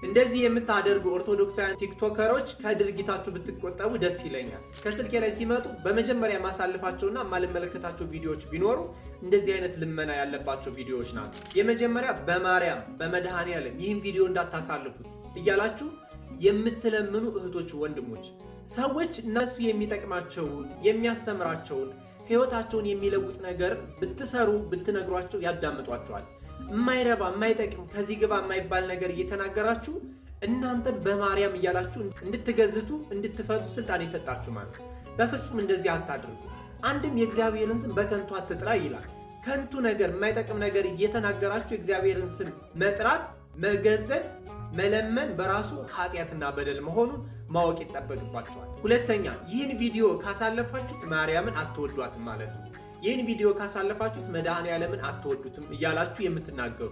እንደዚህ የምታደርጉ ኦርቶዶክሳውያን ቲክቶከሮች ከድርጊታችሁ ብትቆጠቡ ደስ ይለኛል። ከስልኬ ላይ ሲመጡ በመጀመሪያ ማሳልፋቸውና ማልመለከታቸው ቪዲዮዎች ቢኖሩ እንደዚህ አይነት ልመና ያለባቸው ቪዲዮዎች ናቸው። የመጀመሪያ በማርያም በመድኃኔዓለም ይህን ቪዲዮ እንዳታሳልፉት እያላችሁ የምትለምኑ እህቶች፣ ወንድሞች ሰዎች እነሱ የሚጠቅማቸውን የሚያስተምራቸውን ህይወታቸውን የሚለውጥ ነገር ብትሰሩ ብትነግሯቸው ያዳምጧቸዋል። የማይረባ የማይጠቅም ከዚህ ግባ የማይባል ነገር እየተናገራችሁ እናንተ በማርያም እያላችሁ እንድትገዝቱ እንድትፈቱ ስልጣን የሰጣችሁ ማለት በፍጹም እንደዚህ አታድርጉ። አንድም የእግዚአብሔርን ስም በከንቱ አትጥራ ይላል። ከንቱ ነገር የማይጠቅም ነገር እየተናገራችሁ የእግዚአብሔርን ስም መጥራት መገዘት መለመን በራሱ ኃጢአትና በደል መሆኑን ማወቅ ይጠበቅባቸዋል። ሁለተኛ ይህን ቪዲዮ ካሳለፋችሁት ማርያምን አትወዷትም ማለት ነው። ይህን ቪዲዮ ካሳለፋችሁት መድኃኔዓለምን አትወዱትም እያላችሁ የምትናገሩ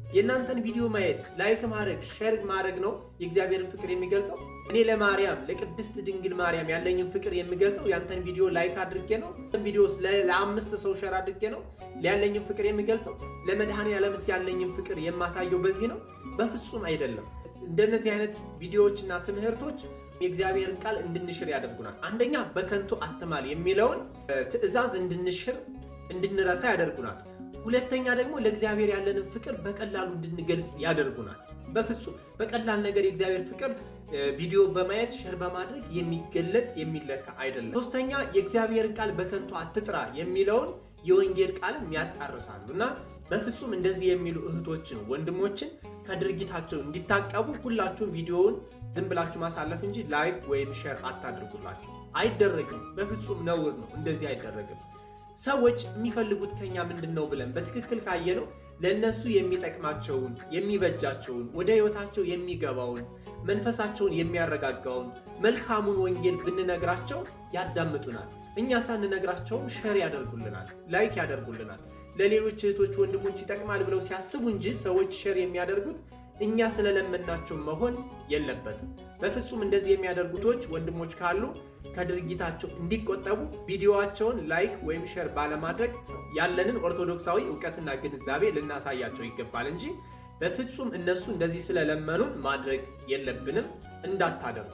የእናንተን ቪዲዮ ማየት ላይክ ማድረግ ሼር ማድረግ ነው የእግዚአብሔርን ፍቅር የሚገልጸው? እኔ ለማርያም ለቅድስት ድንግል ማርያም ያለኝን ፍቅር የሚገልጸው ያንተን ቪዲዮ ላይክ አድርጌ ነው? ቪዲዮስ ለአምስት ሰው ሼር አድርጌ ነው ያለኝን ፍቅር የሚገልጸው? ለመድኃኔዓለምስ ያለኝን ፍቅር የማሳየው በዚህ ነው? በፍጹም አይደለም። እንደነዚህ አይነት ቪዲዮዎችና ትምህርቶች የእግዚአብሔርን ቃል እንድንሽር ያደርጉናል። አንደኛ በከንቱ አትማል የሚለውን ትእዛዝ እንድንሽር እንድንረሳ ያደርጉናል። ሁለተኛ ደግሞ ለእግዚአብሔር ያለንን ፍቅር በቀላሉ እንድንገልጽ ያደርጉናል። በፍጹም በቀላል ነገር የእግዚአብሔር ፍቅር ቪዲዮ በማየት ሼር በማድረግ የሚገለጽ የሚለካ አይደለም። ሶስተኛ የእግዚአብሔርን ቃል በከንቱ አትጥራ የሚለውን የወንጌል ቃልም ያጣርሳሉ እና በፍጹም እንደዚህ የሚሉ እህቶችን ወንድሞችን ከድርጊታቸው እንዲታቀቡ ሁላችሁም ቪዲዮውን ዝም ብላችሁ ማሳለፍ እንጂ ላይክ ወይም ሼር አታድርጉላችሁ። አይደረግም። በፍጹም ነውር ነው። እንደዚህ አይደረግም። ሰዎች የሚፈልጉት ከኛ ምንድነው ብለን በትክክል ካየነው ለነሱ የሚጠቅማቸውን የሚበጃቸውን ወደ ህይወታቸው የሚገባውን መንፈሳቸውን የሚያረጋጋውን መልካሙን ወንጌል ብንነግራቸው ያዳምጡናል። እኛ ሳንነግራቸውም ሼር ያደርጉልናል፣ ላይክ ያደርጉልናል። ለሌሎች እህቶች ወንድሞች ይጠቅማል ብለው ሲያስቡ እንጂ ሰዎች ሼር የሚያደርጉት እኛ ስለለመናቸው መሆን የለበትም። በፍጹም እንደዚህ የሚያደርጉቶች ወንድሞች ካሉ ከድርጊታቸው እንዲቆጠቡ ቪዲዮዋቸውን ላይክ ወይም ሼር ባለማድረግ ያለንን ኦርቶዶክሳዊ ዕውቀትና ግንዛቤ ልናሳያቸው ይገባል እንጂ በፍጹም እነሱ እንደዚህ ስለለመኑን ማድረግ የለብንም። እንዳታደርጉ።